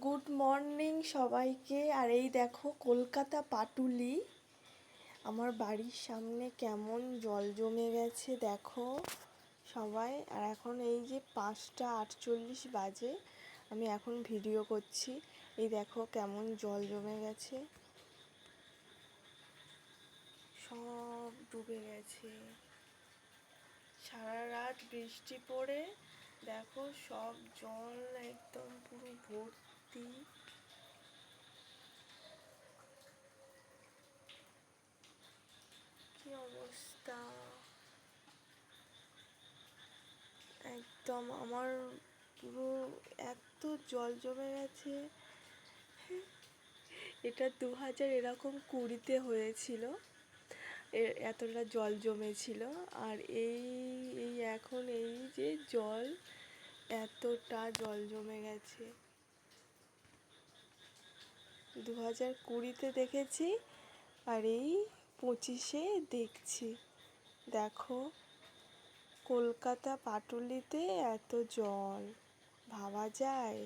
Good morning সবাইকে। আর এই দেখো কলকাতা পাটুলি আমার বাড়ির সামনে কেমন জল জমে গেছে দেখো সবাই। আর এখন এই যে 5:48 বাজে, আমি এখন ভিডিও করছি। এই দেখো কেমন জল জমে গেছে, সব ডুবে গেছে। সারা রাত বৃষ্টি পড়ে দেখো সব জল একদম পুরো ভর্তি। কি অবস্থা, একদম আমার পুরো এত জল জমে গেছে। এটা 2020 হয়েছিল, এতটা জল জমেছিল। আর এই এই এখন এই যে জল, এতটা জল জমে গেছে। 2020 দেখেছি আর এই 25 দেখছি। দেখো কলকাতা পাটুলিতে এত জল, ভাবা যায়।